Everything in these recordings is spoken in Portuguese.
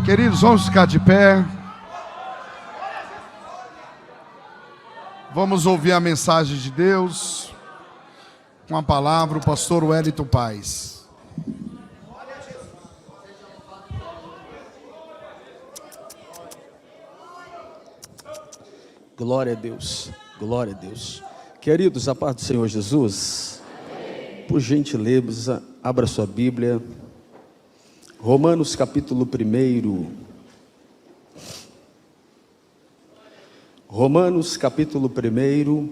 Queridos, vamos ficar de pé. Vamos ouvir a mensagem de Deus. Com a palavra, o pastor Wellington Paes. Glória a Deus, glória a Deus. Queridos, a paz do Senhor Jesus. Por gentileza, abra sua Bíblia. Romanos capítulo 1. Romanos capítulo 1.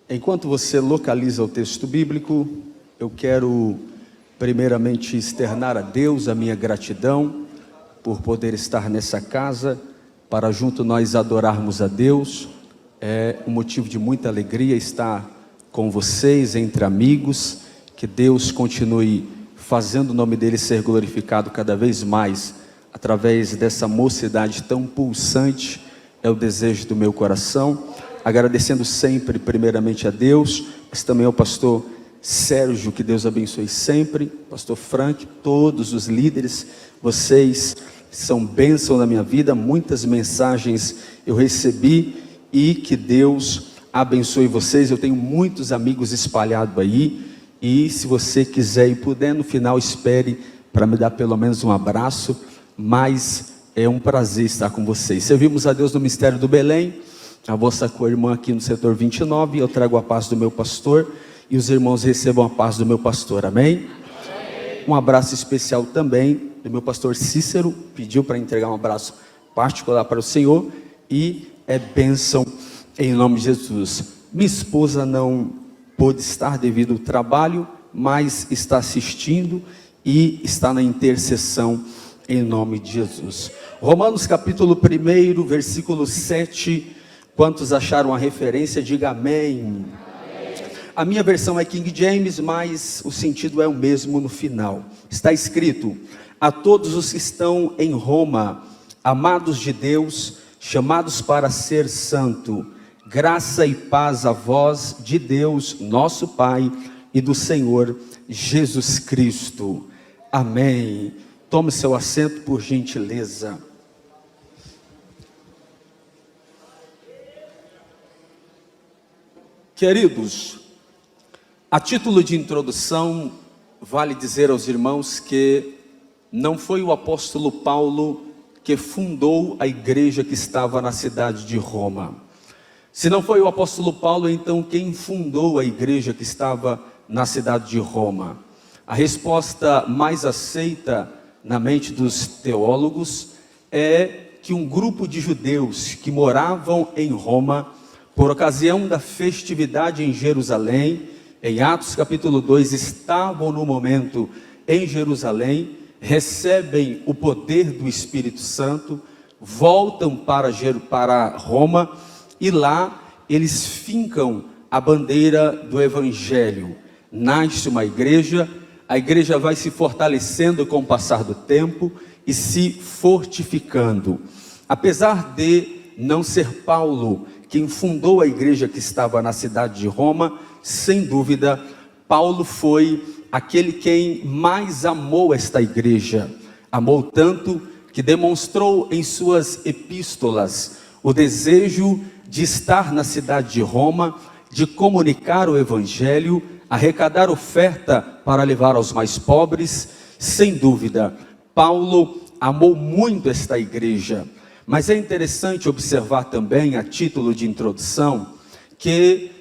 Enquanto você localiza o texto bíblico, eu quero primeiramente externar a Deus a minha gratidão por poder estar nessa casa, para junto nós adorarmos a Deus. É um motivo de muita alegria estar com vocês, entre amigos. Que Deus continue fazendo o nome dele ser glorificado cada vez mais, através dessa mocidade tão pulsante, é o desejo do meu coração. Agradecendo sempre, primeiramente a Deus, mas também ao pastor Sérgio, que Deus abençoe sempre, pastor Frank, todos os líderes, vocês são bênção na minha vida, muitas mensagens eu recebi, e que Deus abençoe vocês. Eu tenho muitos amigos espalhados aí, e se você quiser e puder, no final espere para me dar pelo menos um abraço, mas é um prazer estar com vocês. Servimos a Deus no Mistério do Belém, a vossa co-irmã aqui no setor 29, eu trago a paz do meu pastor, e os irmãos recebam a paz do meu pastor, amém? Um abraço especial também do meu pastor Cícero, pediu para entregar um abraço particular para o Senhor, e é bênção em nome de Jesus. Minha esposa não pôde estar devido ao trabalho, mas está assistindo e está na intercessão em nome de Jesus. Romanos capítulo 1, versículo 7, quantos acharam a referência, diga amém. A minha versão é King James, mas o sentido é o mesmo no final. Está escrito: a todos os que estão em Roma, amados de Deus, chamados para ser santo, graça e paz a vós de Deus, nosso Pai, e do Senhor Jesus Cristo. Amém. Tome seu assento, por gentileza. Queridos, a título de introdução, vale dizer aos irmãos que não foi o apóstolo Paulo que fundou a igreja que estava na cidade de Roma. Se não foi o apóstolo Paulo, então quem fundou a igreja que estava na cidade de Roma? A resposta mais aceita na mente dos teólogos é que um grupo de judeus que moravam em Roma, por ocasião da festividade em Jerusalém, em Atos capítulo 2, estavam no momento em Jerusalém, recebem o poder do Espírito Santo, voltam para Roma, e lá eles fincam a bandeira do Evangelho. Nasce uma igreja, a igreja vai se fortalecendo com o passar do tempo e se fortificando. Apesar de não ser Paulo quem fundou a igreja que estava na cidade de Roma, sem dúvida, Paulo foi aquele quem mais amou esta igreja. Amou tanto que demonstrou em suas epístolas o desejo de estar na cidade de Roma, de comunicar o Evangelho, arrecadar oferta para levar aos mais pobres. Sem dúvida, Paulo amou muito esta igreja. Mas é interessante observar também, a título de introdução, que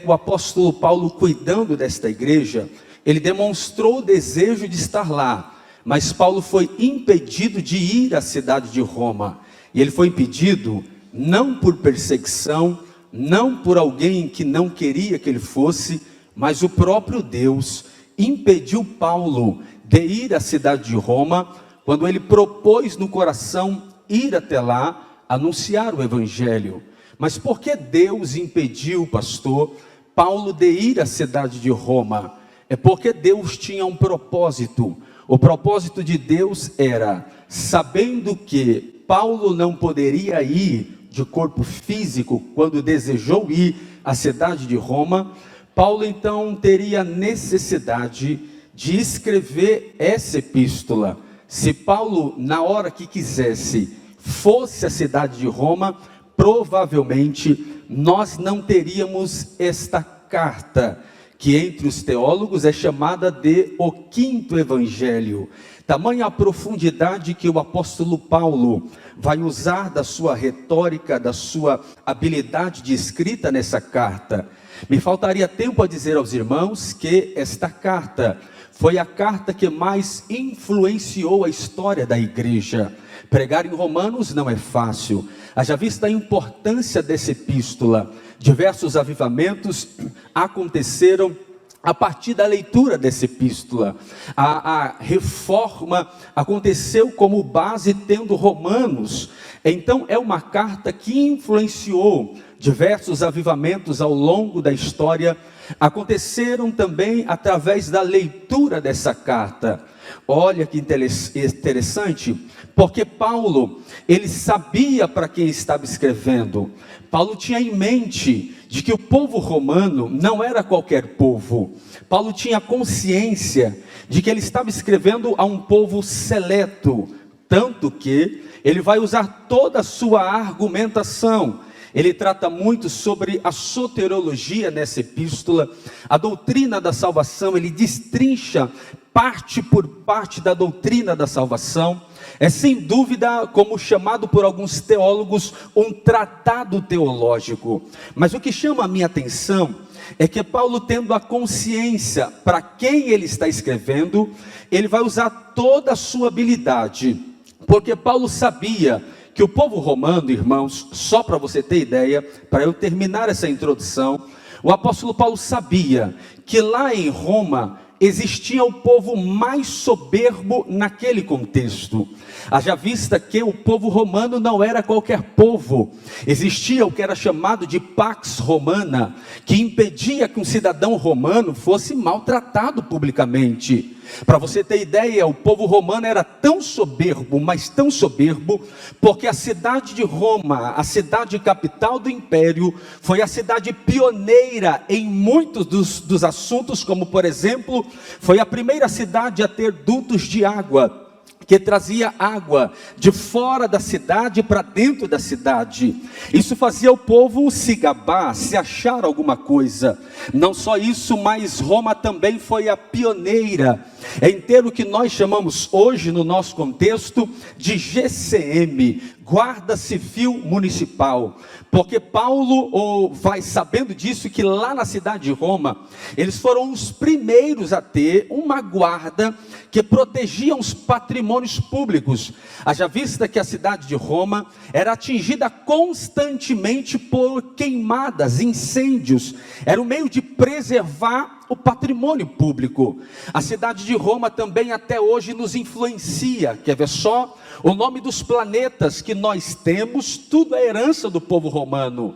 o apóstolo Paulo, cuidando desta igreja, ele demonstrou o desejo de estar lá, mas Paulo foi impedido de ir à cidade de Roma, e ele foi impedido não por perseguição, não por alguém que não queria que ele fosse, mas o próprio Deus impediu Paulo de ir à cidade de Roma, quando ele propôs no coração ir até lá, anunciar o Evangelho. Mas por que Deus impediu, pastor, Paulo de ir à cidade de Roma? É porque Deus tinha um propósito. O propósito de Deus era, sabendo que Paulo não poderia ir de corpo físico, quando desejou ir à cidade de Roma, Paulo então teria necessidade de escrever essa epístola, se Paulo, na hora que quisesse, fosse a cidade de Roma, provavelmente nós não teríamos esta carta, que entre os teólogos é chamada de o quinto evangelho. Tamanha a profundidade que o apóstolo Paulo vai usar da sua retórica, da sua habilidade de escrita nessa carta. Me faltaria tempo a dizer aos irmãos que esta carta foi a carta que mais influenciou a história da igreja. Pregar em Romanos não é fácil. Haja vista a importância dessa epístola. Diversos avivamentos aconteceram a partir da leitura dessa epístola. A reforma aconteceu como base tendo Romanos. Então é uma carta que influenciou diversos avivamentos ao longo da história. Aconteceram também através da leitura dessa carta. Olha que interessante, porque Paulo, ele sabia para quem estava escrevendo. Paulo tinha em mente de que o povo romano não era qualquer povo. Paulo tinha consciência de que ele estava escrevendo a um povo seleto, tanto que ele vai usar toda a sua argumentação. Ele trata muito sobre a soteriologia nessa epístola, a doutrina da salvação. Ele destrincha parte por parte da doutrina da salvação. É sem dúvida, como chamado por alguns teólogos, um tratado teológico. Mas o que chama a minha atenção é que Paulo, tendo a consciência para quem ele está escrevendo, ele vai usar toda a sua habilidade, porque Paulo sabia que o povo romano, irmãos, só para você ter ideia, para eu terminar essa introdução, o apóstolo Paulo sabia que lá em Roma existia o povo mais soberbo naquele contexto. Haja vista que o povo romano não era qualquer povo. Existia o que era chamado de Pax Romana, que impedia que um cidadão romano fosse maltratado publicamente. Para você ter ideia, o povo romano era tão soberbo, mas tão soberbo, porque a cidade de Roma, a cidade capital do império, foi a cidade pioneira em muitos dos assuntos, como por exemplo, foi a primeira cidade a ter dutos de água, que trazia água de fora da cidade para dentro da cidade. Isso fazia o povo se gabar, se achar alguma coisa. Não só isso, mas Roma também foi a pioneira em ter o que nós chamamos hoje no nosso contexto de GCM, Guarda Civil Municipal, porque Paulo vai sabendo disso, que lá na cidade de Roma, eles foram os primeiros a ter uma guarda que protegia os patrimônios públicos. Haja vista que a cidade de Roma era atingida constantemente por queimadas, incêndios, era um meio de preservar o patrimônio público. A cidade de Roma também até hoje nos influencia. Quer ver só? O nome dos planetas que nós temos, tudo é herança do povo romano.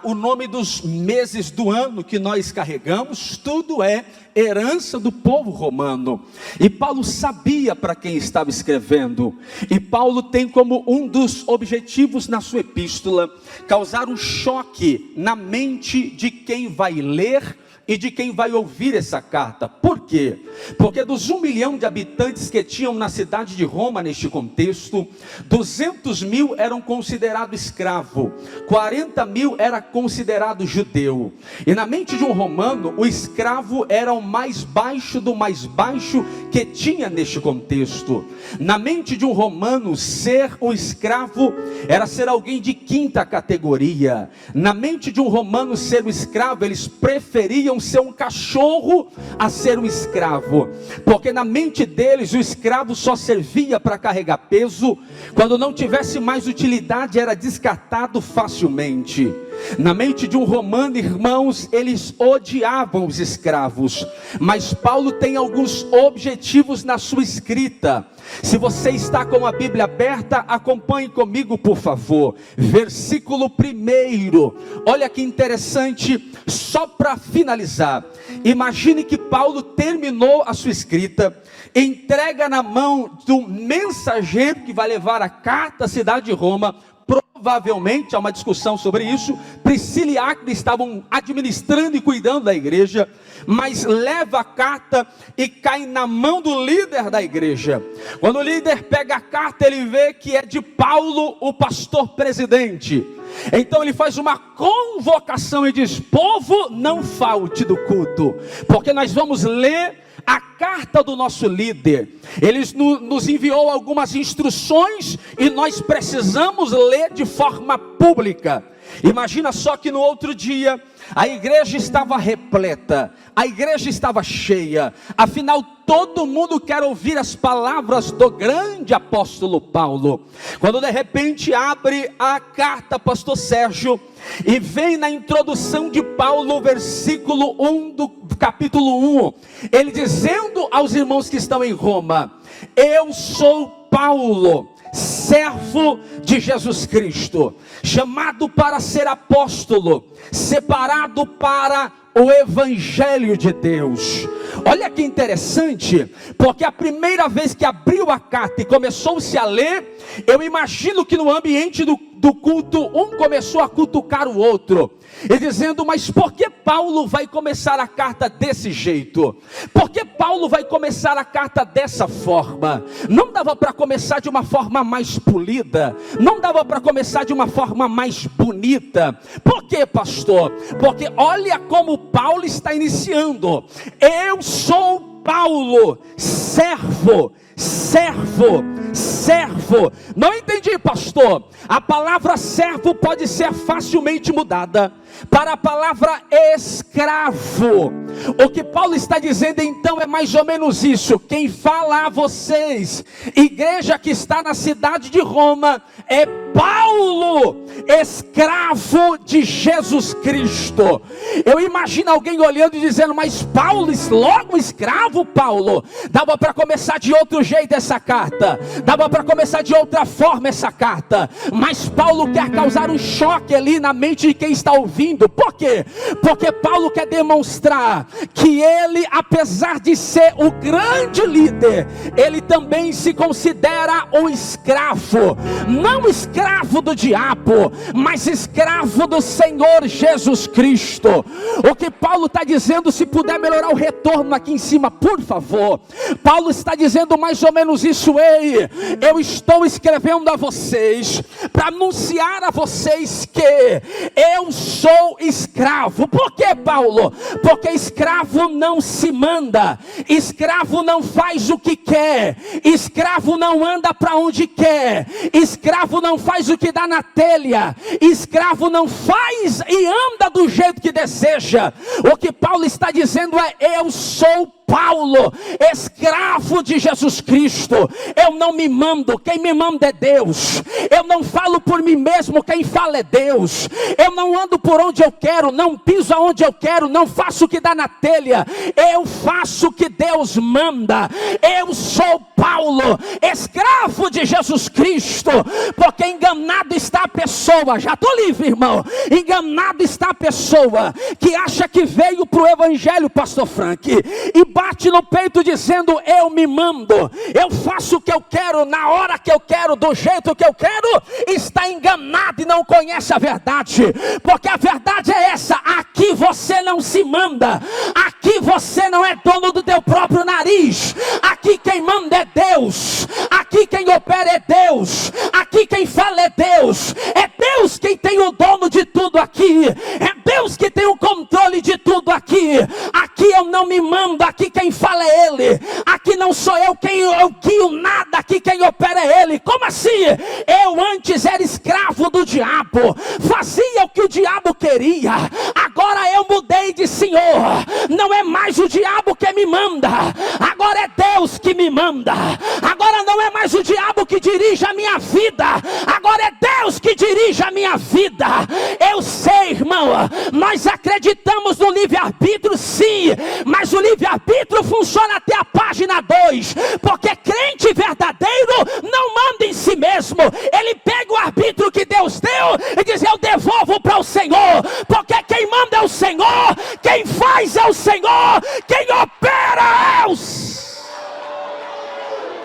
O nome dos meses do ano que nós carregamos, tudo é herança do povo romano. E Paulo sabia para quem estava escrevendo. E Paulo tem como um dos objetivos na sua epístola causar um choque na mente de quem vai ler e de quem vai ouvir essa carta. Por quê? Porque dos 1 milhão de habitantes que tinham na cidade de Roma neste contexto, 200 mil eram considerados escravo, 40 mil era considerado judeu. E na mente de um romano, o escravo era o mais baixo do mais baixo que tinha neste contexto. Na mente de um romano, ser um escravo era ser alguém de quinta categoria. Na mente de um romano, ser um escravo, eles preferiam ser um cachorro a ser um escravo, porque na mente deles o escravo só servia para carregar peso. Quando não tivesse mais utilidade, era descartado facilmente. Na mente de um romano, irmãos, eles odiavam os escravos. Mas Paulo tem alguns objetivos na sua escrita. Se você está com a Bíblia aberta, acompanhe comigo, por favor. Versículo 1. Olha que interessante, só para finalizar. Imagine que Paulo terminou a sua escrita, entrega na mão do mensageiro que vai levar a carta à cidade de Roma. provavelmente, há uma discussão sobre isso, Priscila e Áquila estavam administrando e cuidando da igreja, mas leva a carta e cai na mão do líder da igreja. Quando o líder pega a carta, ele vê que é de Paulo, o pastor presidente. Então ele faz uma convocação e diz: povo, não falte do culto, porque nós vamos ler a carta do nosso líder. Ele nos enviou algumas instruções e nós precisamos ler de forma pública. Imagina só que no outro dia a igreja estava repleta, a igreja estava cheia, afinal todo mundo quer ouvir as palavras do grande apóstolo Paulo. Quando de repente abre a carta, pastor Sérgio, e vem na introdução de Paulo, versículo 1 do capítulo 1, ele dizendo aos irmãos que estão em Roma: eu sou Paulo, servo de Jesus Cristo, chamado para ser apóstolo, separado para o Evangelho de Deus. Olha que interessante, porque a primeira vez que abriu a carta e começou-se a ler, eu imagino que no ambiente do culto, um começou a cutucar o outro, e dizendo: mas por que Paulo vai começar a carta desse jeito? Por que Paulo vai começar a carta dessa forma? Não dava para começar de uma forma mais polida? Não dava para começar de uma forma mais bonita? Por que, pastor? Porque olha como Paulo está iniciando: eu sou Paulo, servo. Não entendi, pastor. A palavra servo pode ser facilmente mudada para a palavra escravo. O que Paulo está dizendo então é mais ou menos isso: quem fala a vocês, igreja que está na cidade de Roma, é Paulo, escravo de Jesus Cristo. Eu imagino alguém olhando e dizendo: mas Paulo, logo escravo, Paulo? Dava para começar de outro jeito essa carta, dava para começar de outra forma essa carta, mas Paulo quer causar um choque ali na mente de quem está ouvindo. Por quê? Porque Paulo quer demonstrar que ele, apesar de ser o grande líder, ele também se considera um escravo, não escravo do diabo, mas escravo do Senhor Jesus Cristo. O que Paulo está dizendo, se puder melhorar o retorno aqui em cima, por favor. Paulo está dizendo mais ou menos isso: ei, eu estou escrevendo a vocês para anunciar a vocês que eu sou escravo. Por que, Paulo? Porque escravo não se manda, escravo não faz o que quer, escravo não anda para onde quer, escravo não faz o que dá na telha, escravo não faz e anda do jeito que deseja. O que Paulo está dizendo é: eu sou Paulo, escravo de Jesus Cristo. Eu não me mando, quem me manda é Deus. Eu não falo por mim mesmo, quem fala é Deus. Eu não ando por onde eu quero, não piso aonde eu quero, não faço o que dá na telha. Eu faço o que Deus manda. Eu sou Paulo, escravo de Jesus Cristo. Porque enganado está a pessoa, já estou livre, irmão. Enganado está a pessoa que acha que veio para o Evangelho, pastor Frank, e bate no peito dizendo: eu me mando, eu faço o que eu quero, na hora que eu quero, do jeito que eu quero. Está enganado e não conhece a verdade, porque a verdade é essa: aqui você não se manda, aqui você não é dono do teu próprio nariz, aqui quem manda é Deus, aqui quem opera é Deus, aqui quem fala é Deus quem tem o dono de tudo aqui, é Deus que tem o controle de tudo aqui. Aqui eu não me mando, aqui quem fala é Ele, aqui não sou eu quem eu guio nada, aqui quem opera é Ele. Como assim? Eu antes era escravo do diabo, fazia o que o diabo queria, agora eu mudei de Senhor. Não é mais o diabo que me manda, agora é Deus que me manda. Agora não é mais o diabo que dirige a minha vida, agora é Deus que dirige a minha vida. Eu sei, irmão, nós acreditamos no livre-arbítrio, sim, mas o livre-arbítrio funciona até a página 2, porque crente verdadeiro não manda em si mesmo. Ele pega o arbítrio que Deus deu e diz: eu devolvo para o Senhor, porque quem manda é o Senhor, quem faz é o Senhor, quem opera é o...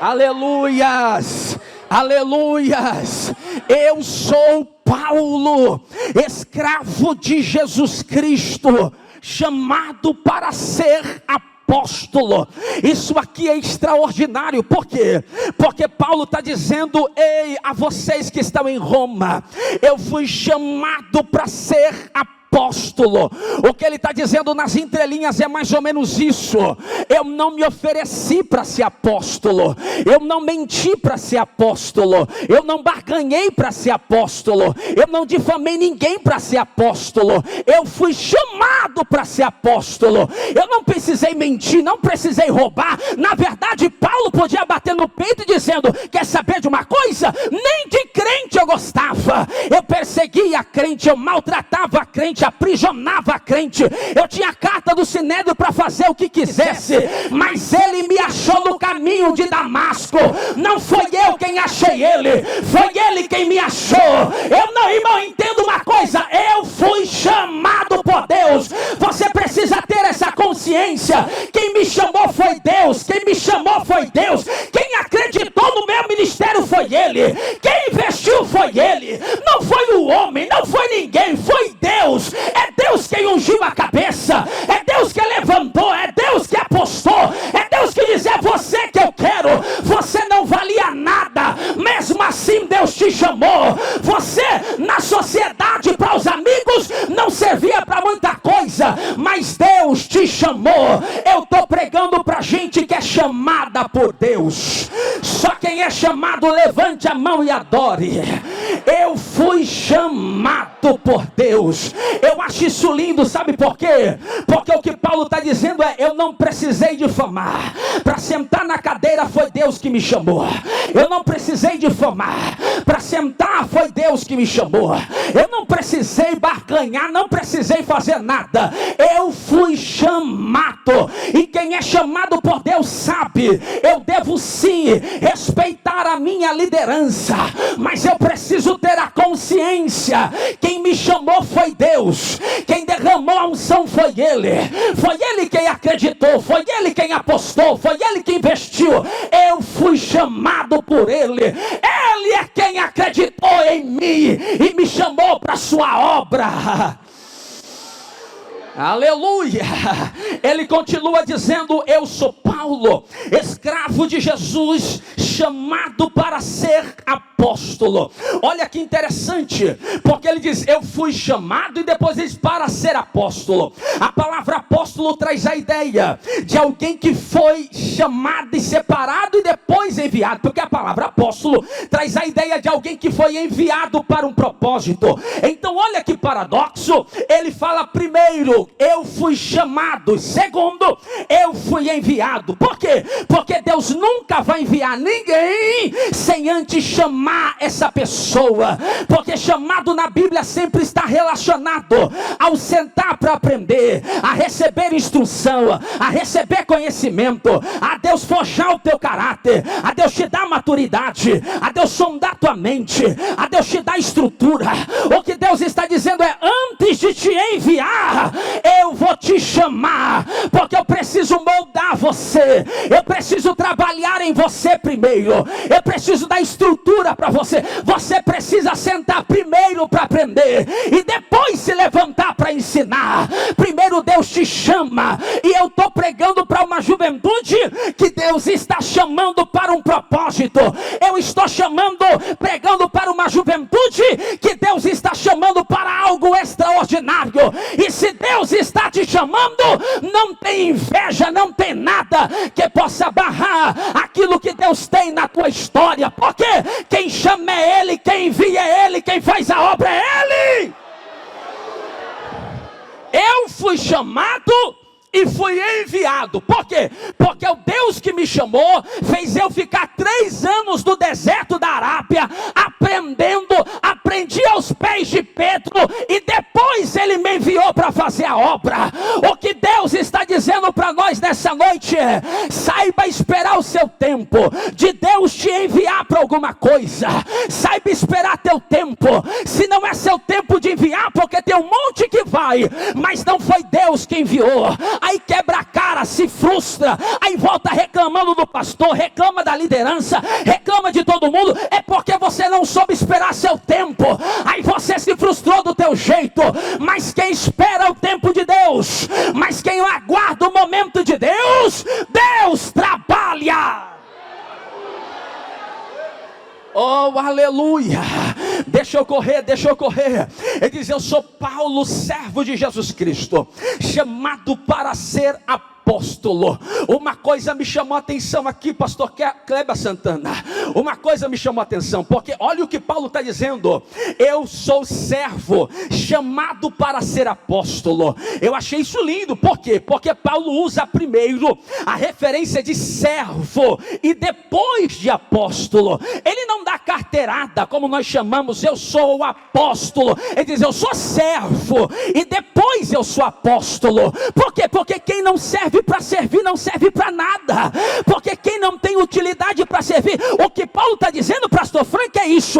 Aleluias! Aleluias! Eu sou Paulo, escravo de Jesus Cristo, chamado para ser apóstolo. Isso aqui é extraordinário. Por quê? Porque Paulo está dizendo: ei, a vocês que estão em Roma, eu fui chamado para ser apóstolo. O que ele está dizendo nas entrelinhas é mais ou menos isso: eu não me ofereci para ser apóstolo, eu não menti para ser apóstolo, eu não barganhei para ser apóstolo, eu não difamei ninguém para ser apóstolo. Eu fui chamado para ser apóstolo. Eu não precisei mentir, não precisei roubar. Na verdade, Paulo podia bater no peito dizendo: quer saber de uma coisa? Nem de crente eu gostava. Eu perseguia a crente, eu maltratava a crente, aprisionava a crente. Eu tinha a carta do Sinédrio para fazer o que quisesse, mas ele me achou no caminho de Damasco. Não foi eu quem achei ele, foi ele quem me achou. Eu não, irmão, entendo uma coisa: eu fui chamado por Deus. Você precisa ter essa consciência. Quem me chamou foi Deus, quem me chamou foi Deus, quem acreditou no meu ministério foi ele, quem investiu foi ele, não foi o homem, não foi ninguém, foi Deus. É Deus quem ungiu a cabeça, é Deus que levantou, é Deus que apostou, é Deus que diz: é você que eu quero. Você não valia nada, mesmo assim Deus te chamou. Você na sociedade, para os amigos, não servia para muita coisa, mas Deus te chamou. Eu estou pregando para gente que é chamada por Deus. Só quem é chamado, levante a mão e adore. Eu fui chamado por Deus. Eu acho isso lindo, sabe por quê? Porque o que Paulo está dizendo é: eu não precisei difamar. Para sentar na cadeira foi Deus que me chamou. Eu não precisei difamar. Para sentar foi Deus que me chamou. Eu não precisei barganhar, não precisei fazer nada. Eu fui chamado. E quem é chamado por Deus sabe: eu devo sim respeitar a minha liderança, mas eu preciso ter a consciência: quem me chamou foi Deus, quem derramou a unção foi Ele, foi Ele quem acreditou, foi Ele quem apostou, foi Ele que investiu. Eu fui chamado por Ele. Ele é quem acreditou em mim e me chamou para a sua obra. Aleluia! Ele continua dizendo: eu sou Paulo, escravo de Jesus, chamado para ser apóstolo. Olha que interessante, porque ele diz: eu fui chamado, e depois ele diz: para ser apóstolo. A palavra apóstolo traz a ideia de alguém que foi chamado e separado e depois enviado, porque a palavra apóstolo traz a ideia de alguém que foi enviado para um propósito. Então olha que paradoxo, ele fala primeiro: eu fui chamado, segundo, eu fui enviado. Por quê? Porque Deus nunca vai enviar ninguém sem antes chamar essa pessoa, porque chamado na Bíblia sempre está relacionado ao sentar para aprender, a receber instrução, a receber conhecimento, a Deus forjar o teu caráter, a Deus te dar maturidade, a Deus sondar tua mente, a Deus te dar estrutura. O que Deus está dizendo é: antes de te enviar, eu vou te chamar, porque eu preciso moldar você, eu preciso trabalhar em você primeiro, eu preciso dar estrutura para você. Você precisa sentar primeiro para aprender e depois se levantar para ensinar. Primeiro Deus te chama, e eu estou pregando para uma juventude que Deus está chamando para um propósito. Eu estou pregando para uma juventude que Deus está chamando para algo extraordinário. E se Deus está te chamando, não tem inveja, não tem nada que possa barrar aquilo que Deus tem na tua história, porque quem chama é Ele, quem envia é Ele, quem faz a obra é Ele. Eu fui chamado e fui enviado. Por quê? Porque o Deus que me chamou fez eu ficar 3 anos no deserto da Arábia aprendendo. Aprendi aos pés de Pedro e depois ele me enviou para fazer a obra. O que Deus está dizendo para nós nessa noite é: saiba esperar o seu tempo de Deus te enviar para alguma coisa. Saiba esperar teu tempo. Se não é seu tempo de enviar, porque tem um monte que vai, mas não foi Deus que enviou, aí quebra a cara, se frustra, aí volta reclamando do pastor, reclama da liderança, reclama de todo mundo. É porque você não soube esperar seu tempo, aí você se frustrou do teu jeito. Mas quem espera o tempo de Deus, mas quem aguarda o momento de Deus, Deus trabalha. Oh, aleluia. Deixa eu correr. Ele diz: eu sou Paulo, servo de Jesus Cristo, chamado para ser apóstolo. Uma coisa me chamou a atenção aqui, pastor Kleber Santana. Uma coisa me chamou a atenção, porque olha o que Paulo está dizendo: eu sou servo, chamado para ser apóstolo. Eu achei isso lindo. Por quê? Porque Paulo usa primeiro a referência de servo e depois de apóstolo. Ele não dá carteirada, como nós chamamos, eu sou o apóstolo. Ele diz: eu sou servo e depois eu sou apóstolo. Por quê? Porque quem não serve para servir não serve para nada. Porque quem não tem utilidade para servir, o que Paulo está dizendo, pastor Frank, é isso.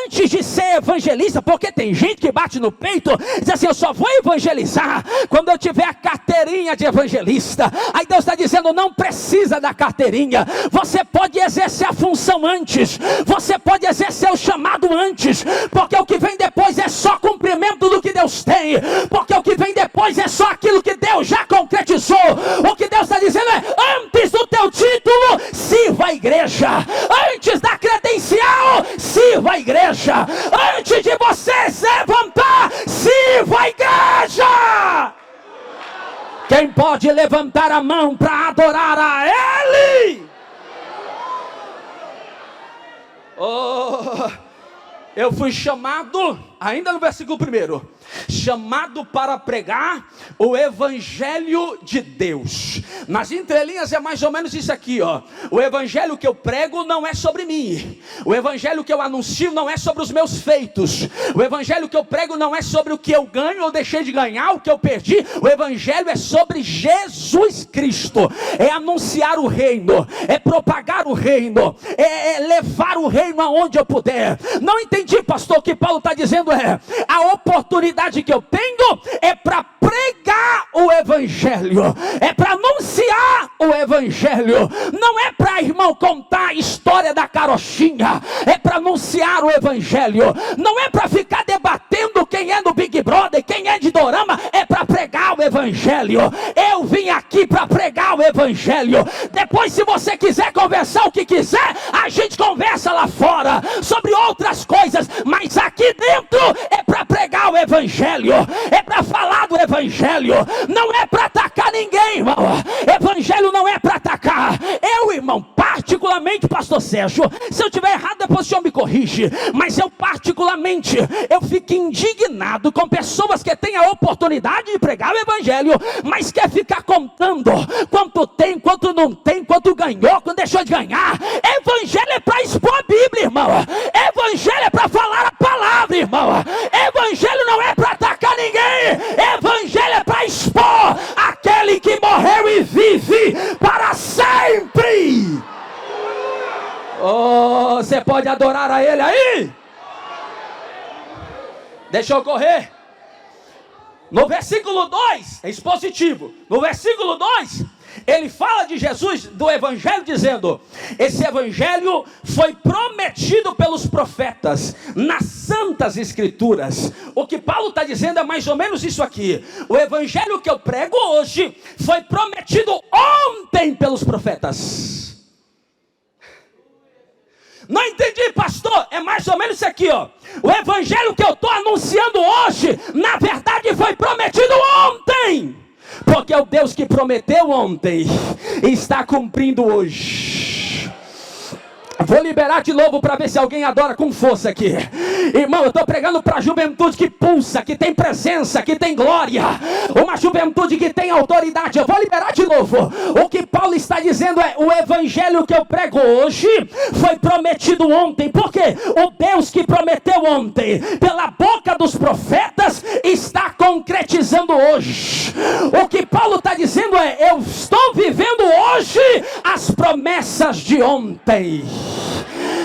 Antes de ser evangelista, porque tem gente que bate no peito, diz assim: eu só vou evangelizar quando eu tiver a carteirinha de evangelista. Aí Deus está dizendo: não precisa da carteirinha. Você pode exercer a função antes, você pode exercer o chamado antes, porque o que vem depois é só cumprimento do que Deus tem, porque o que vem depois é só aquilo que Deus já concretizou. O que Deus está dizendo é: antes do teu título, sirva a igreja. Antes da credencial, sirva a igreja. Antes de você se levantar, sirva a igreja. Quem pode levantar a mão para adorar a Ele? Oh, eu fui chamado, ainda no versículo 1, chamado para pregar o evangelho de Deus. Nas entrelinhas é mais ou menos isso aqui, ó. O evangelho que eu prego não é sobre mim. O evangelho que eu anuncio não é sobre os meus feitos. O evangelho que eu prego não é sobre o que eu ganho ou deixei de ganhar, o que eu perdi. O evangelho é sobre Jesus Cristo. É anunciar o reino, é propagar o reino, é levar o reino aonde eu puder. Não entendi, pastor, o que Paulo está dizendo é: a oportunidade que eu tenho é para pregar o evangelho, é para anunciar o evangelho. Não é para, irmão, contar a história da carochinha, é para anunciar o evangelho. Não é para ficar debatendo quem é do Big Brother, quem é de Dorama. É para pregar o evangelho. Eu vim aqui para pregar o evangelho. Depois, se você quiser conversar o que quiser, a gente conversa lá fora sobre outras coisas, mas aqui dentro é para pregar o evangelho, é para falar do evangelho. Não é para atacar ninguém, irmão. Evangelho não é para atacar. Eu, irmão, particularmente, pastor Sérgio, se eu tiver errado, depois o senhor me corrige, mas eu particularmente, eu fico indignado com pessoas que têm a oportunidade de pregar o evangelho, mas quer ficar contando quanto tem, quanto não tem, quanto ganhou, quanto deixou de ganhar. Evangelho é para expor a Bíblia, irmão. Evangelho é para falar a palavra, irmão. Evangelho não é para atacar ninguém. Evangelho é para expor aquele que morreu e vive para sempre. Oh, você pode adorar a Ele aí? Deixa eu correr. No versículo 2, é expositivo. No versículo 2, ele fala de Jesus, do evangelho, dizendo: esse evangelho foi prometido pelos profetas nas santas escrituras. O que Paulo está dizendo é mais ou menos isso aqui: o evangelho que eu prego hoje foi prometido ontem pelos profetas. Não entendi, pastor. É mais ou menos isso aqui, ó. O evangelho que eu estou anunciando hoje, na verdade foi prometido ontem, porque o Deus que prometeu ontem está cumprindo hoje. Vou liberar de novo para ver se alguém adora com força aqui. Irmão, eu estou pregando para a juventude que pulsa, que tem presença, que tem glória. Uma juventude que tem autoridade. Eu vou liberar de novo. O que Paulo está dizendo é: o evangelho que eu prego hoje foi prometido ontem. Por quê? O Deus que prometeu ontem pela boca dos profetas está concretizando hoje. O que Paulo está dizendo é: eu estou vivendo hoje as promessas de ontem.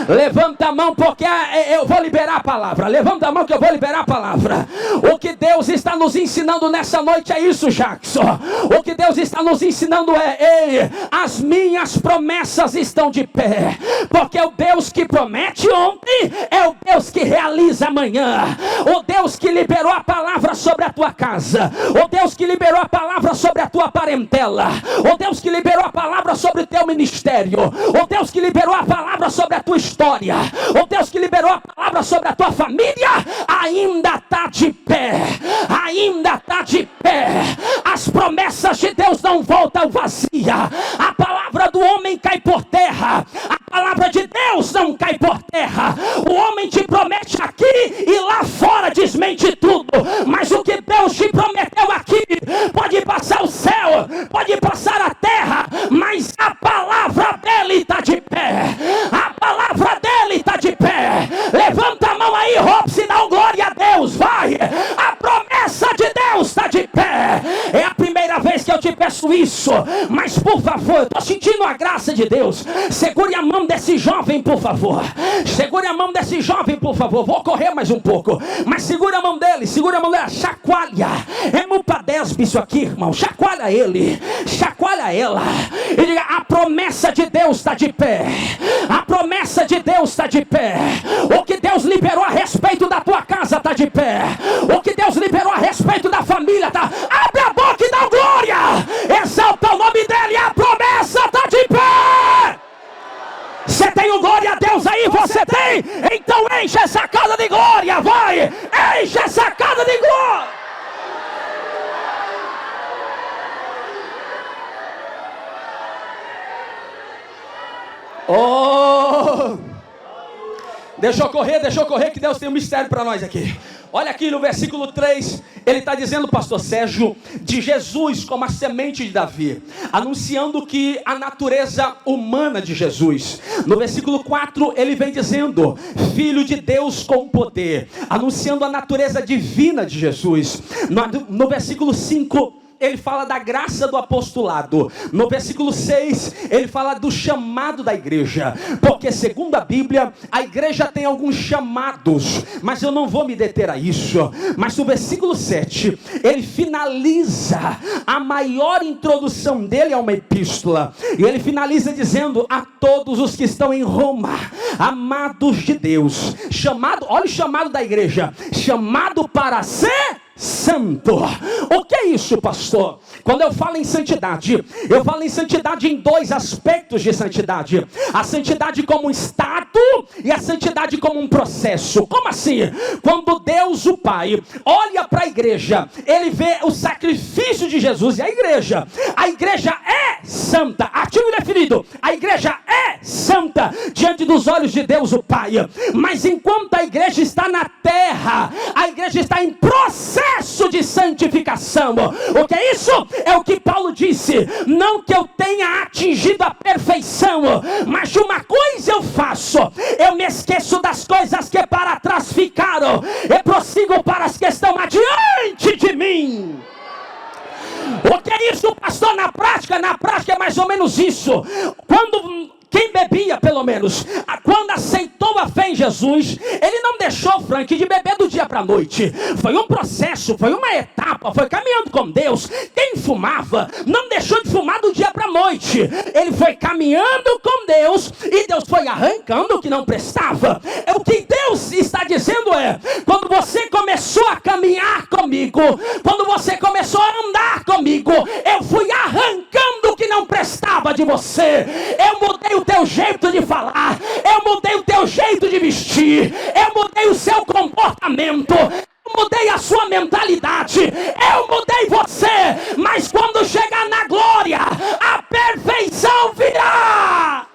Levanta a mão porque eu vou liberar a palavra. Levanta a mão que eu vou liberar a palavra. O que Deus está nos ensinando nessa noite é isso, Jackson. O que Deus está nos ensinando é: ei, as minhas promessas estão de pé. Porque o Deus que promete ontem é o Deus que realiza amanhã. O Deus que liberou a palavra sobre a tua casa. O Deus que liberou a palavra sobre a tua parentela. O Deus que liberou a palavra sobre o teu ministério. O Deus que liberou a palavra sobre a tua história. O Deus que liberou a palavra sobre a tua família ainda está de pé. Ainda está de pé. As promessas de Deus não voltam vazia. A palavra do homem cai por terra. A palavra de Deus não cai por terra. O homem te promete aqui e lá fora desmente tudo. Mas o que Deus te prometeu aqui, pode passar o céu, pode passar a terra, mas a palavra dele está de pé. A palavra dele está de pé. Levanta a mão aí, Robson, dá um glória a Deus, vai. A promessa de Deus está de pé. É a primeira vez que eu te peço isso, mas por favor, eu estou sentindo a graça de Deus. Segure a mão desse jovem, por favor. Segure a mão desse jovem, por favor. Vou correr mais um pouco, mas segura a mão dele, segura a mão dela, chacoalha. É mupadesbe isso aqui, irmão. Chacoalha ele, chacoalha ela e diga: a promessa de Deus está de pé. A promessa de Deus está de pé. O que Deus liberou a respeito da tua casa está de pé. O que Deus liberou a respeito da família está. Abre a boca e dá glória. Exalta o nome dele. A promessa está de pé. Você tem um glória a Deus aí? Você tem? Então enche essa casa de glória. Vai, enche essa casa de glória. Oh! Deixa eu correr que Deus tem um mistério para nós aqui. Olha aqui no versículo 3, ele está dizendo, pastor Sérgio, de Jesus como a semente de Davi, anunciando que a natureza humana de Jesus. No versículo 4, ele vem dizendo, filho de Deus com poder, anunciando a natureza divina de Jesus. No versículo 5, ele fala da graça do apostolado. No versículo 6, ele fala do chamado da igreja. Porque segundo a Bíblia, a igreja tem alguns chamados, mas eu não vou me deter a isso. Mas no versículo 7, ele finaliza a maior introdução dele a uma epístola. E ele finaliza dizendo, a todos os que estão em Roma, amados de Deus, chamado, olha o chamado da igreja, chamado para ser santo. O que é isso, pastor? Quando eu falo em santidade, eu falo em santidade em dois aspectos de santidade: a santidade como um estado e a santidade como um processo. Como assim? Quando Deus o Pai olha para a igreja, ele vê o sacrifício de Jesus e a igreja é santa, artigo definido, a igreja é santa diante dos olhos de Deus o Pai. Mas enquanto a igreja está na terra, a igreja está em processo de santificação. O que é isso? É o que Paulo disse, não que eu tenha atingido a perfeição, mas uma coisa eu faço, eu me esqueço das coisas que para trás ficaram, eu prossigo para as que estão adiante de mim. O que é isso, pastor? Na prática é mais ou menos isso. Quem bebia, pelo menos, quando aceitou a fé em Jesus, ele não deixou, Frank, de beber do dia para a noite. Foi um processo, foi uma etapa, foi caminhando com Deus. Quem fumava, não deixou de fumar do dia para a noite. Ele foi caminhando com Deus e Deus foi arrancando o que não prestava. O que Deus está dizendo é, quando você começou a caminhar comigo, quando você começou a andar comigo, eu fui arrancando o que não prestava de você. Eu mudei o teu jeito de falar, eu mudei o teu jeito de vestir, eu mudei o seu comportamento, eu mudei a sua mentalidade, eu mudei você, mas quando chegar na glória, a perfeição virá.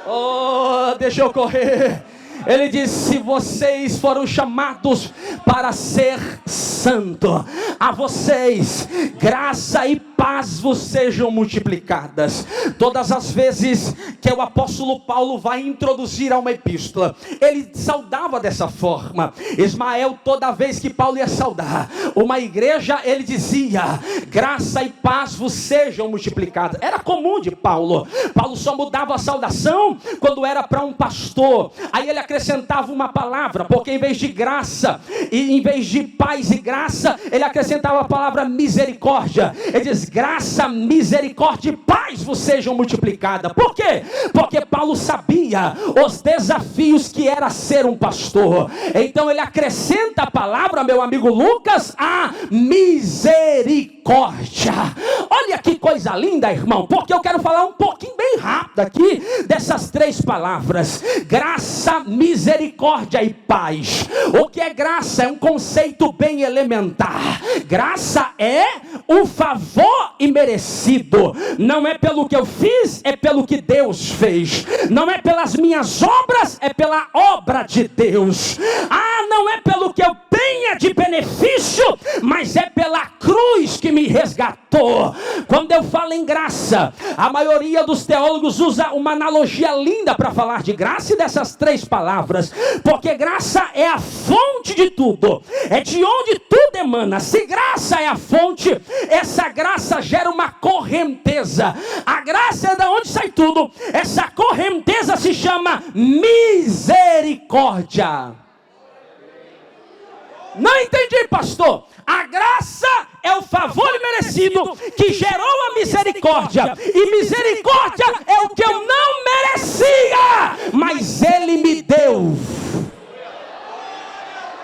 Oh, deixa eu correr. Ele disse, vocês foram chamados para ser santo. A vocês, graça e paz vos sejam multiplicadas. Todas as vezes que o apóstolo Paulo vai introduzir a uma epístola, ele saudava dessa forma. Ismael, toda vez que Paulo ia saudar uma igreja, ele dizia: graça e paz vos sejam multiplicadas. Era comum de Paulo. Paulo só mudava a saudação quando era para um pastor. Aí ele acrescentava uma palavra, porque em vez de graça e em vez de paz e graça, ele acrescentava a palavra misericórdia. Ele diz: graça, misericórdia e paz vos sejam multiplicadas. Por quê? Porque Paulo sabia os desafios que era ser um pastor. Então ele acrescenta a palavra, meu amigo Lucas, a misericórdia. Olha que coisa linda, irmão, porque eu quero falar um pouquinho bem rápido aqui dessas três palavras: graça, misericórdia e paz. O que é graça? É um conceito bem elementar. Graça é um favor imerecido. Não é pelo que eu fiz, é pelo que Deus fez. Não é pelas minhas obras, é pela obra de Deus. Não é pelo que eu tenha de benefício, mas é pela cruz que me resgatou. Quando eu falo em graça, a maioria dos teólogos usa uma analogia linda para falar de graça e dessas três palavras, porque graça é a fonte de tudo, é de onde tudo emana. Se graça é a fonte, essa graça gera uma correnteza. A graça é da onde sai tudo. Essa correnteza se chama misericórdia. Não entendi, pastor. A graça é o favor merecido que gerou a misericórdia. E misericórdia é o que eu não merecia, mas Ele me deu.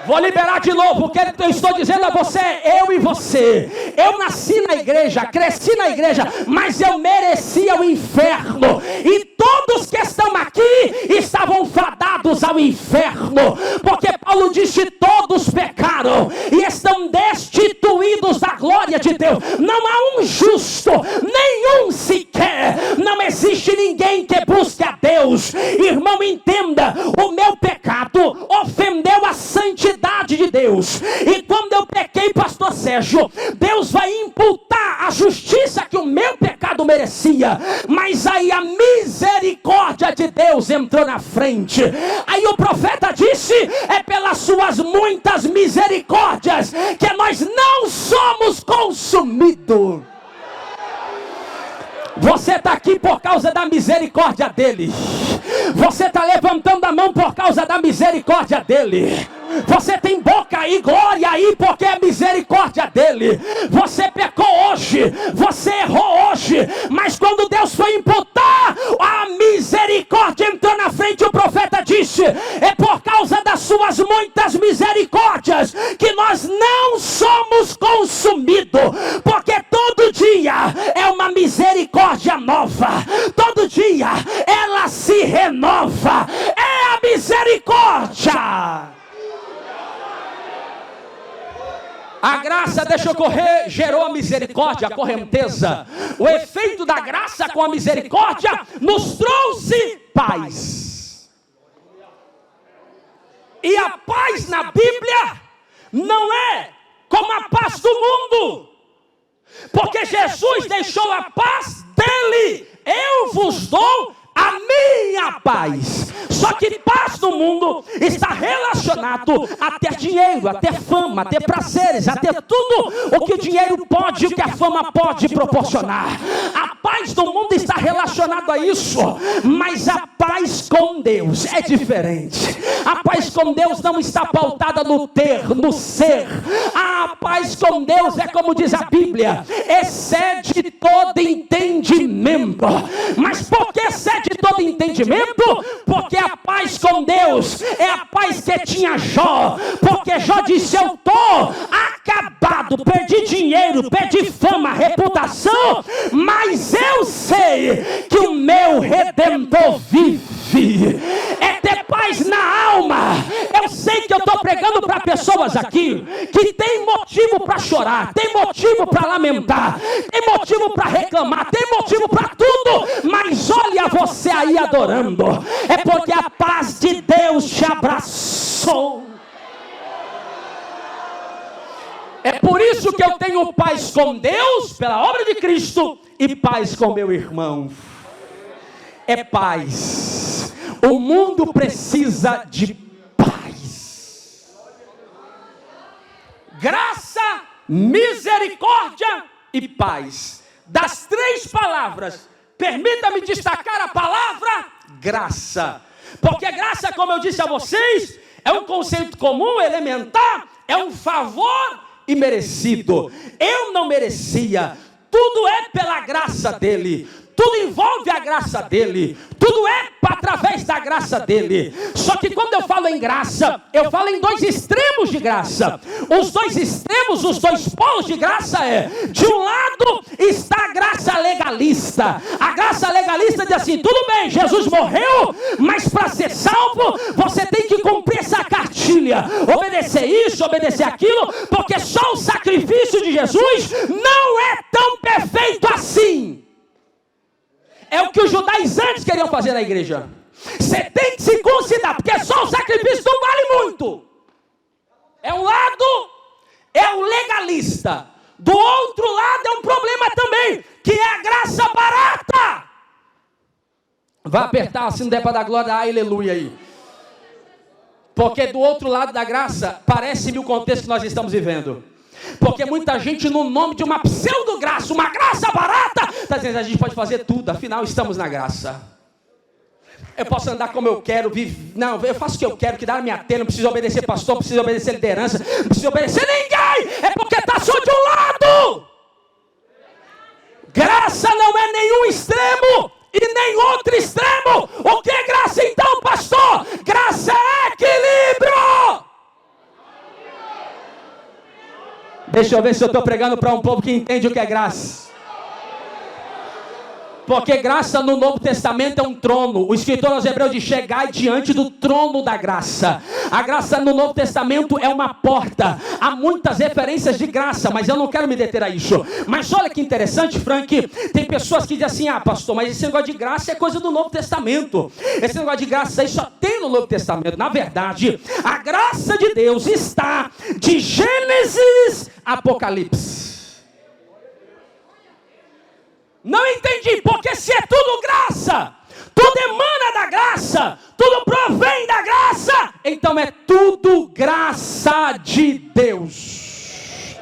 Vou liberar de novo, o que eu estou dizendo a você, eu e você. Eu nasci na igreja, cresci na igreja, mas eu merecia o inferno. E todos que estão aqui estavam fadados ao inferno. Porque Paulo disse: todos pecaram e estão destituídos da glória de Deus. Não há um justo, nenhum sequer. Não existe ninguém que busque a Deus. Irmão, entenda, o meu pecado ofendeu a santidade de Deus. E quando eu pequei, pastor Sérgio, Deus vai imputar a justiça que o meu pecado merecia. Mas aí a misericórdia de Deus entrou na frente. Aí o profeta disse: é pelas suas muitas misericórdias que nós não somos consumidos. Você está aqui por causa da misericórdia dele. Você está levantando a mão por causa da misericórdia dele. Você tem boca e glória aí porque é misericórdia dele. Você pecou hoje, você errou hoje, mas quando Deus foi imputar a misericórdia, entrou na frente, o profeta disse: é por causa das suas muitas misericórdias que nós não somos consumidos. Porque todo dia é uma misericórdia nova, todo dia ela se renova. É a misericórdia. A graça, deixa eu correr, gerou a misericórdia, a correnteza. O efeito da graça com a misericórdia nos trouxe paz. E a paz na Bíblia não é como a paz do mundo. Porque Jesus deixou a paz dele. Eu vos dou a minha paz. Só que paz no mundo está relacionado a ter dinheiro, a ter fama, a ter prazeres, a ter tudo o que o dinheiro pode, o que a fama pode proporcionar. A paz do mundo está relacionada a isso, mas a paz com Deus é diferente. A paz com Deus não está pautada no ter, no ser. A paz com Deus é como diz a Bíblia, excede todo entendimento. Mas por que excede todo entendimento? Porque a paz com Deus é a paz que tinha Jó. Porque Jó disse: eu estou acabado, perdi dinheiro, perdi fama, reputação, mas eu sei que o meu Redentor vive. É ter paz na alma. Eu sei que eu estou pregando para pessoas aqui que tem motivo para chorar, tem motivo para lamentar, tem motivo para reclamar, tem motivo para tudo, mas olha você aí adorando. É porque a paz de Deus te abraçou. É por isso que eu tenho paz com Deus, pela obra de Cristo, e paz com meu irmão. É paz. O mundo precisa de paz. Graça, misericórdia e paz. Das 3 palavras, permita-me destacar a palavra graça. Porque graça, como eu disse a vocês, é um conceito comum, elementar, é um favor imerecido. Eu não merecia, tudo é pela graça dele, tudo envolve a graça dele, tudo é através da graça dele. Só que quando eu falo em graça, eu falo em 2 extremos de graça. Os 2 extremos, os 2 polos de graça de um lado está a graça legalista. A graça legalista diz assim: tudo bem, Jesus morreu, mas para ser salvo, você tem que cumprir essa cartilha, obedecer isso, obedecer aquilo, porque só o sacrifício de Jesus não é tão perfeito assim. É o que os judaizantes queriam fazer na igreja. Você tem que se considerar, porque só o sacrifício não vale muito. É um lado, é o legalista. Do outro lado é um problema também, que é a graça barata. Vai apertar, se não der para dar glória, aleluia aí. Porque do outro lado da graça, parece-me o contexto que nós estamos vivendo. Porque muita gente, no nome de uma pseudo-graça, uma graça barata, está dizendo: a gente pode fazer tudo, afinal estamos na graça. Eu posso andar como eu quero, não, eu faço o que eu quero, que dá na minha telha, não preciso obedecer pastor, não preciso obedecer liderança, não preciso obedecer ninguém, é porque está só de um lado. Graça não é nenhum extremo e nem outro extremo. O que é graça então, pastor? Graça é equilíbrio. Deixa eu ver se eu estou pregando para um povo que entende o que é graça. Porque graça no Novo Testamento é um trono. O escritor aos Hebreus diz: chegai diante do trono da graça. A graça no Novo Testamento é uma porta. Há muitas referências de graça, mas eu não quero me deter a isso. Mas olha que interessante, Frank. Tem pessoas que dizem assim: ah, pastor, mas esse negócio de graça é coisa do Novo Testamento. Esse negócio de graça aí só tem no Novo Testamento. Na verdade, a graça de Deus está de Gênesis a Apocalipse. Não entendi, porque se é tudo graça, tudo emana da graça, tudo provém da graça, então é tudo graça de Deus.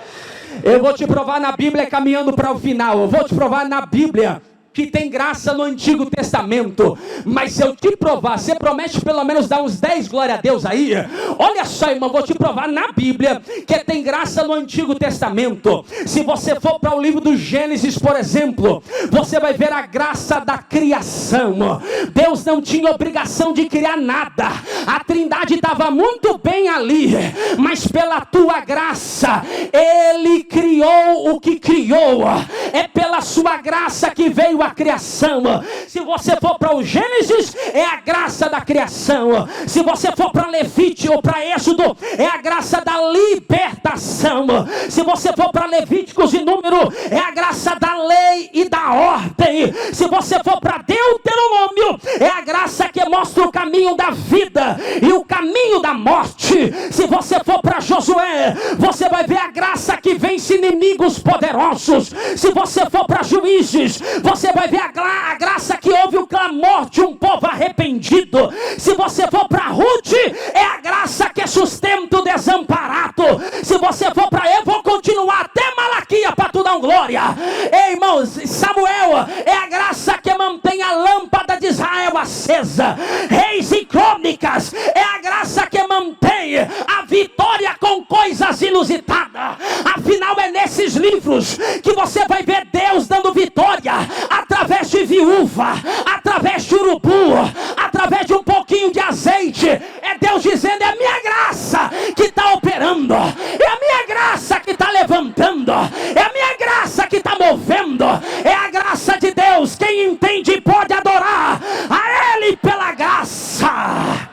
Eu vou te provar na Bíblia, caminhando para o final, eu vou te provar na Bíblia que tem graça no Antigo Testamento. Mas se eu te provar, você promete pelo menos dar uns 10 glória a Deus aí? Olha só, irmão, vou te provar na Bíblia que tem graça no Antigo Testamento. Se você for para o livro do Gênesis, por exemplo, você vai ver a graça da criação. Deus não tinha obrigação de criar nada. A Trindade estava muito bem ali, mas pela tua graça Ele criou o que criou. É pela sua graça que veio a criação. Se você for para o Gênesis, é a graça da criação. Se você for para Levítico ou para Êxodo, é a graça da libertação. Se você for para Levíticos e Número, é a graça da lei e da ordem. Se você for para Deuteronômio, é a graça que mostra o caminho da vida e o caminho da morte. Se você for para Josué, você vai ver a graça que vence inimigos poderosos. Se você for para Juízes, você vai ver a graça que ouve o clamor de um povo arrependido. Se você for para Ruth, é a graça que sustenta o desamparado. Se você for para eu vou continuar até Malaquias para tu dar um glória. Ei, irmãos, Samuel é a graça que mantém a lâmpada de Israel acesa. Reis e Crônicas é a graça que mantém a vitória com coisas inusitadas. Afinal, é nesses livros que você vai ver Deus dando vitória através de viúva, através de urubu, através de um pouquinho de azeite. É Deus dizendo: é a minha graça que está operando, é a minha graça que está levantando, é a minha graça que está movendo, é a graça de Deus. Quem entende pode adorar a Ele pela graça.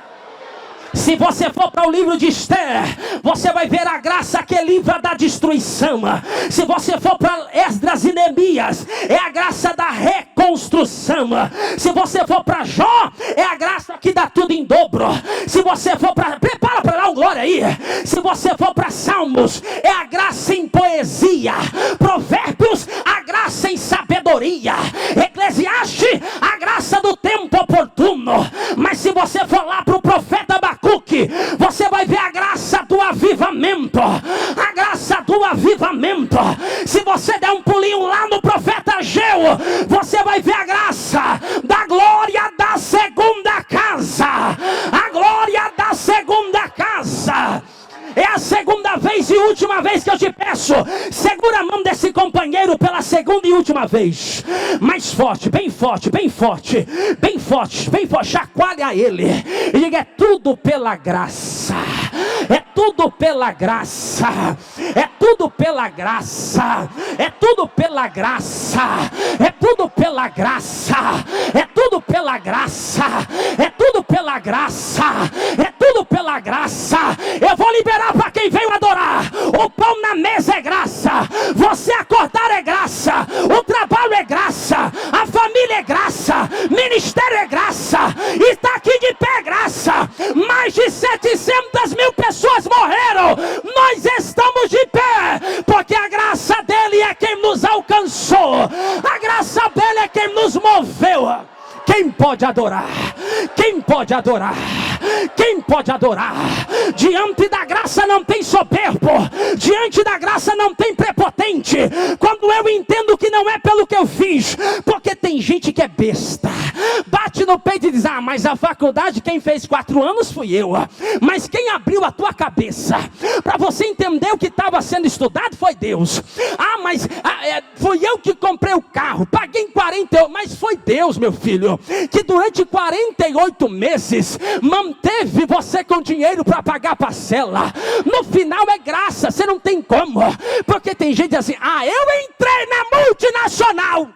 Se você for para o livro de Esther, você vai ver a graça que livra da destruição. Se você for para Esdras e Neemias, é a graça da reconstrução. Se você for para Jó, é a graça que tudo em dobro. Se você for para, prepara para dar um glória aí. Se você for para Salmos, é a graça em poesia. Provérbios, a graça em sabedoria. Eclesiastes, a graça do tempo oportuno. Mas se você for lá para o profeta Abacuque, você vai ver a graça do avivamento. A graça do avivamento. Se você der um pulinho lá no profeta Ageu, você vai ver a graça da glória da segunda casa. A glória da segunda casa. É a segunda vez e última vez que eu te peço, segura a mão desse companheiro pela segunda e última vez. Mais forte, bem forte, bem forte, bem forte, bem forte. Chacoalha ele e diga: é tudo pela graça. É tudo pela graça. É tudo pela graça. É tudo pela graça. É tudo pela graça. É tudo pela graça. É tudo pela graça. É tudo pela graça. Eu vou liberar para quem veio adorar. O pão na mesa é graça. Você acordar é graça. O trabalho é graça. A família é graça. Ministério é graça. E está aqui de pé é graça. Mais de 700 mil pessoas morreram. Nós estamos de pé porque a graça dele é quem nos alcançou. A graça dele é quem nos moveu. Quem pode adorar? Quem pode adorar? Quem pode adorar? Diante da graça não tem soberbo. Diante da graça não tem prepotente. Quando eu entendo que não é pelo que eu fiz, porque tem gente que é besta, bate no peito e diz: ah, mas a faculdade quem fez 4 anos fui eu. Mas quem abriu a tua cabeça para você entender o que estava sendo estudado foi Deus. Ah, mas fui eu que comprei o carro, paguei em 48, mas foi Deus, meu filho, que durante 48 meses manteve você com dinheiro para pagar a parcela. No final é graça, você não tem como. Porque tem gente assim: ah, eu entrei na multinacional,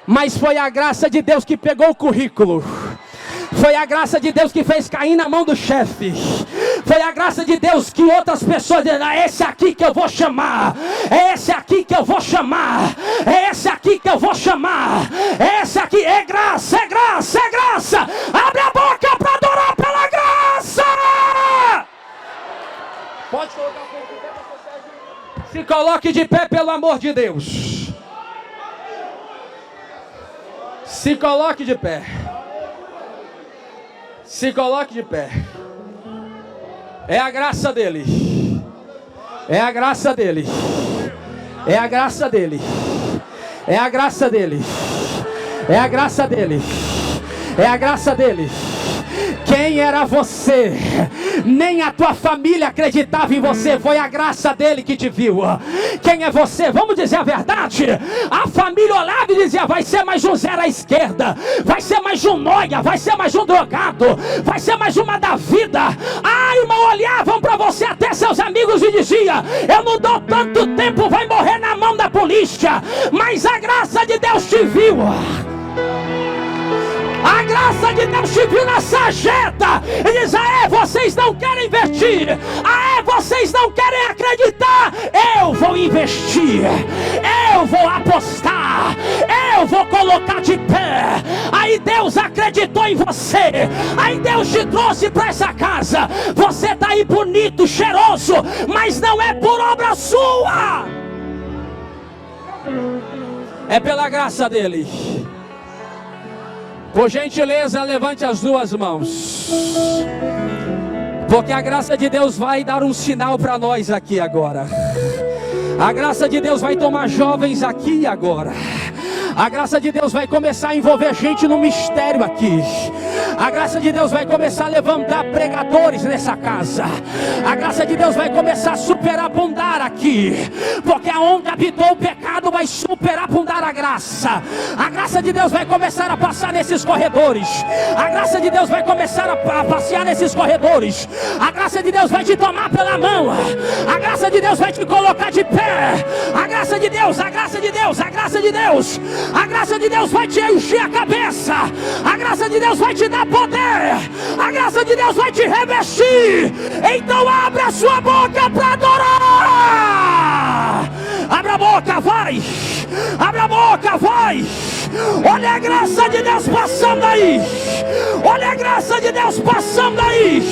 mas foi a graça de Deus que pegou o currículo. Foi a graça de Deus que fez cair na mão do chefe. Foi a graça de Deus que outras pessoas dizem: é esse aqui que eu vou chamar. É esse aqui que eu vou chamar. É esse aqui que eu vou chamar. É esse aqui. É graça, é graça, é graça. Abre a boca para adorar pela graça. Pode colocar um pouco de pé, pastor Sérgio. Se coloque de pé, pelo amor de Deus. Se coloque de pé. Se coloque de pé. É a graça dele. É a graça dele. É a graça dele. É a graça dele. É a graça dele. É a graça dele. Quem era você? Nem a tua família acreditava em você. Foi a graça dele que te viu. Quem é você? Vamos dizer a verdade. A família olhava e dizia: vai ser mais um zero à esquerda. Vai ser mais um noia. Vai ser mais um drogado. Vai ser mais uma da vida. Ah, irmão, olhavam para você, até seus amigos, e dizia: eu não dou tanto tempo, vai morrer na mão da polícia. Mas a graça de Deus te viu. A graça de Deus te viu na sarjeta e diz: ah, vocês não querem investir. Ah, vocês não querem acreditar. Eu vou investir. Eu vou apostar. Eu vou colocar de pé. Aí Deus acreditou em você. Aí Deus te trouxe para essa casa. Você está aí bonito, cheiroso, mas não é por obra sua. É pela graça dele. Por gentileza, levante as duas mãos. Porque a graça de Deus vai dar um sinal para nós aqui agora. A graça de Deus vai tomar jovens aqui agora. A graça de Deus vai começar a envolver gente no mistério aqui. A graça de Deus vai começar a levantar pregadores nessa casa. A graça de Deus vai começar a superabundar aqui. Porque aonde habitou o pecado vai superabundar a graça. A graça de Deus vai começar a passar nesses corredores. A graça de Deus vai começar a passear nesses corredores. A graça de Deus vai te tomar pela mão. A graça de Deus vai te colocar de pé. A graça de Deus, a graça de Deus, a graça de Deus. A graça de Deus vai te encher a cabeça. A graça de Deus vai te dar poder. A graça de Deus vai te revestir. Então abra a sua boca para adorar. Abra a boca, vai. Abra a boca, vai. Olha a graça de Deus passando aí. Olha a graça de Deus passando aí.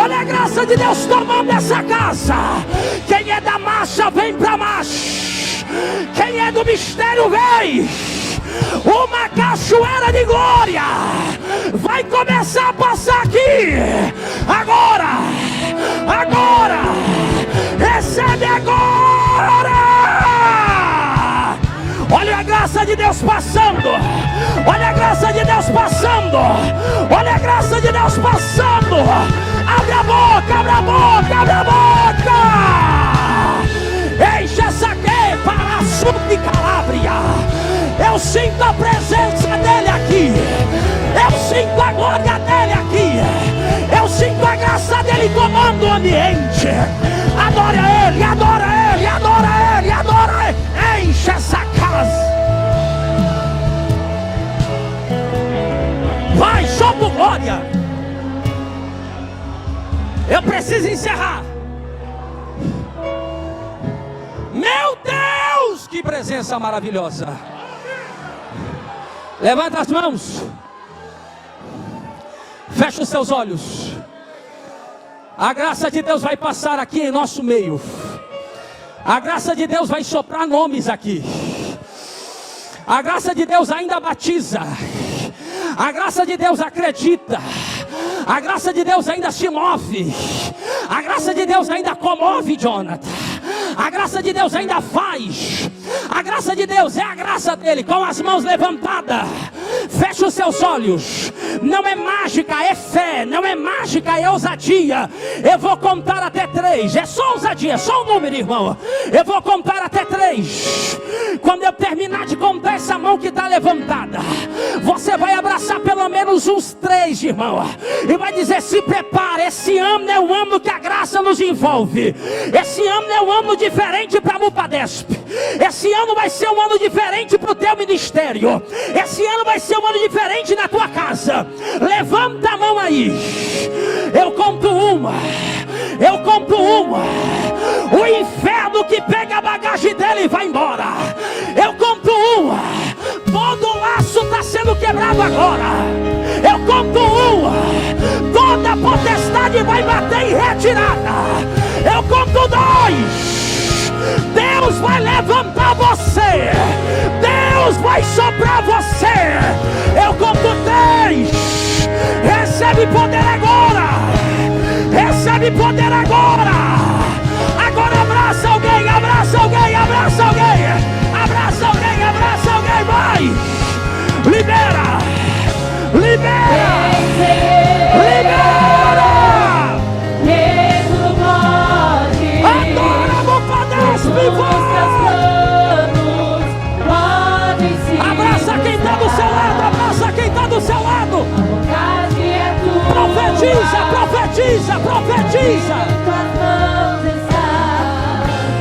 Olha a graça de Deus tomando essa casa. Quem é da marcha, vem pra marcha. Quem é do mistério, vem. Uma cachoeira de glória vai começar a passar aqui. Agora, agora, recebe agora. Olha a graça de Deus passando. Olha a graça de Deus passando. Olha a graça de Deus passando. Abre a boca, abre a boca, abre a boca. Enche essa queima para a sul de Calábria. Eu sinto a presença dele aqui. Eu sinto a glória dele aqui. Eu sinto a graça dele tomando o ambiente. Adora ele, adora ele, adora ele, adora ele. Enche essa casa. Vai, só por glória. Eu preciso encerrar. Meu Deus, que presença maravilhosa. Levanta as mãos. Fecha os seus olhos. A graça de Deus vai passar aqui em nosso meio. A graça de Deus vai soprar nomes aqui. A graça de Deus ainda batiza. A graça de Deus acredita. A graça de Deus ainda se move. A graça de Deus ainda comove, Jonathan. A graça de Deus ainda faz. A graça de Deus é a graça dele, com as mãos levantadas. Feche os seus olhos. Não é mágica, é fé. Não é mágica, é ousadia. Eu vou contar até 3. É só ousadia, é só um número, irmão. Eu vou contar até 3. Quando eu terminar de contar essa mão que está levantada, você vai abraçar pelo menos uns 3, irmão, e vai dizer: se prepara. Esse ano é um ano que a graça nos envolve. Esse ano é um ano diferente para a Mupadesp. Esse ano vai ser um ano diferente para o teu ministério. Esse ano vai ser um ano diferente na tua casa. Levanta a mão aí. Eu conto uma. Eu conto uma. O inferno que pega a bagagem dele e vai embora. Eu conto uma. Todo laço está sendo quebrado agora. Eu conto uma. Toda potestade vai bater em retirada. Eu conto 2. Deus vai levantar você. Deus vai soprar você. Eu conto 3. Recebe poder agora. Recebe poder agora. Agora abraça alguém, abraça alguém, abraça alguém. Abraça alguém, abraça alguém, vai. Libera. Libera. Libera. Adora, Mupadesp, abraça quem está do seu lado, abraça quem está do seu lado. Profetiza, profetiza, profetiza.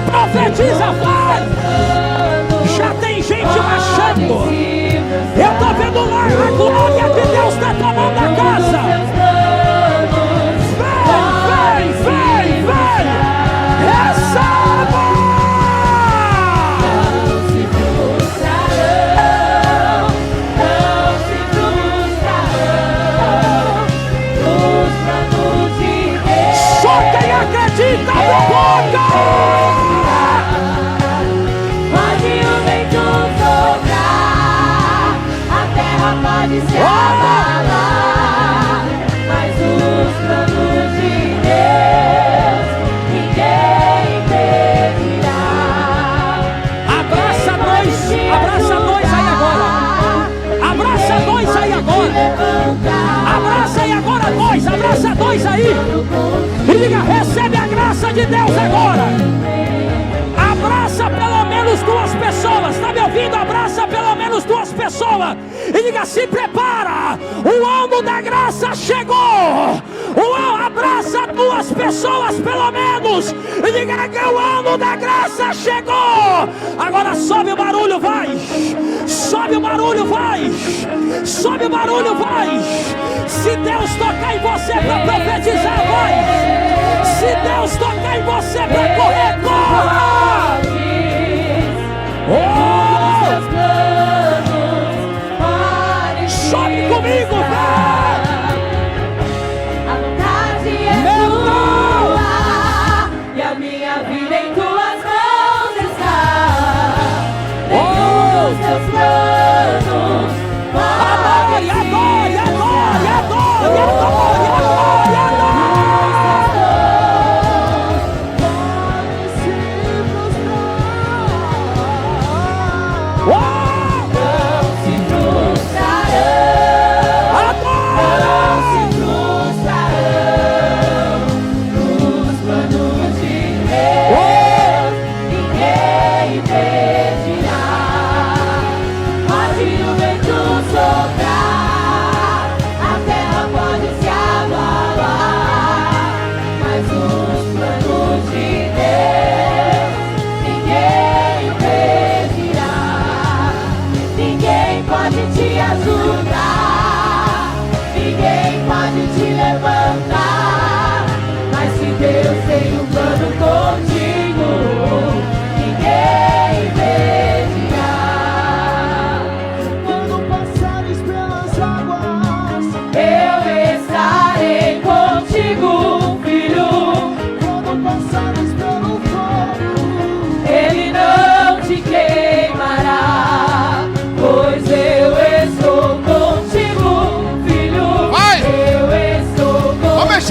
Profetiza, vai. Já tem gente marchando. Eu estou vendo lá a glória de Deus está tomando a casa. Vem, vem, vem. Receba. Não se frustrarão. Os planos de Deus. Só quem acredita na boca. Pode o vento soprar, a terra pode se abalar, mas os planos de Deus ninguém impedirá. Abraça 2 aí agora. Abraça 2 aí agora. Abraça aí agora 2, abraça 2 aí. E diga: recebe a graça de Deus agora. Abraça pelo menos 2 pessoas. Está me ouvindo? Abraça pelo menos 2 pessoas. E diga: se prepara. O ano da graça chegou. Abraça 2 pessoas pelo menos. E diga que o ano da graça chegou. Agora sobe o barulho, vai. Sobe o barulho, vai. Sobe o barulho, vai. Se Deus tocar em você para profetizar, vai. Se Deus tocar em você para correr, corra. Oh! Sobe comigo, vai. adore, adore, adore, adore, adore, adore, adore.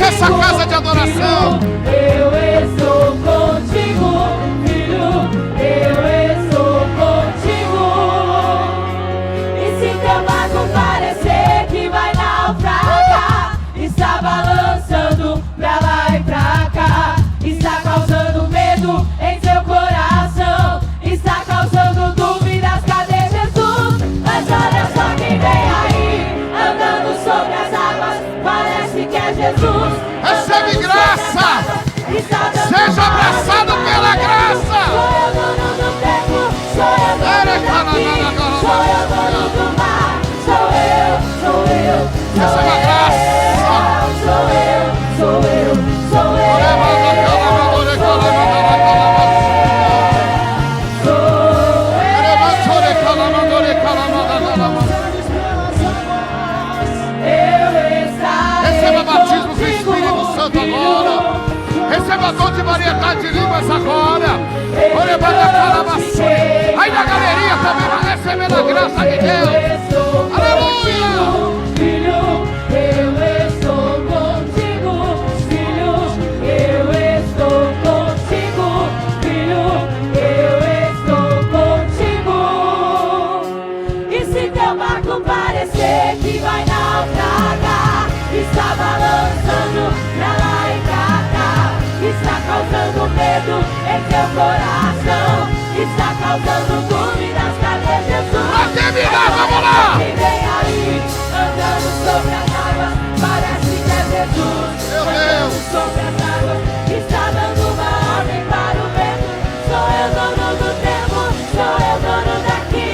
Essa casa de adoração. Eu estou contigo, filho. Eu estou contigo. E se teu barco parecer que vai naufragar, está balançando pra lá e pra cá, está causando medo em seu coração, está causando dúvidas, cadê Jesus? Mas olha só quem vem aí, andando sobre as águas, parece que é Jesus. Recebe graça! Seja abraçado pela graça! Sou eu dono do tempo, sou eu dono daqui, sou eu dono do mar, sou eu, sou eu, sou Receba graça! sou eu, sou eu, sou eu, Receba batismo com o Espírito Santo agora. Receba dom de variedade de línguas agora. Aí na galeria também vai receber a graça de Deus. Aleluia! Filho, eu estou contigo. Filho, eu estou contigo. Filho, eu estou contigo. E se teu barco parecer que vai naufragar, está balançando pra lá e pra cá, está causando medo em teu coração, está causando dúvidas, cadê Jesus? Pra terminar, vamos lá! Quem vem aí, andando sobre as águas, parece que é Jesus. Meu Andando Deus! sobre as águas, está dando uma ordem para o vento. Sou eu dono do tempo, sou eu dono daqui,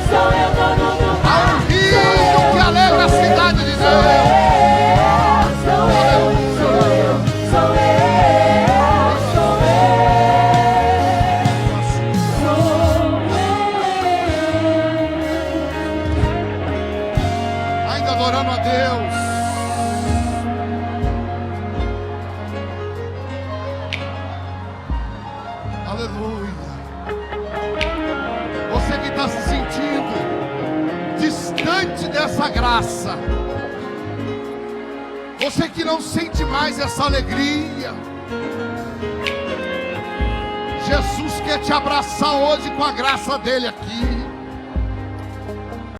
sou eu dono do Há mar. um rio que alegra a cidade de Deus. Sou eu, sou eu, sou eu, sou eu, Ainda adorando a Deus. Aleluia. Você que está se sentindo distante dessa graça, você que não sente mais essa alegria, Jesus quer te abraçar hoje com a graça dele aqui.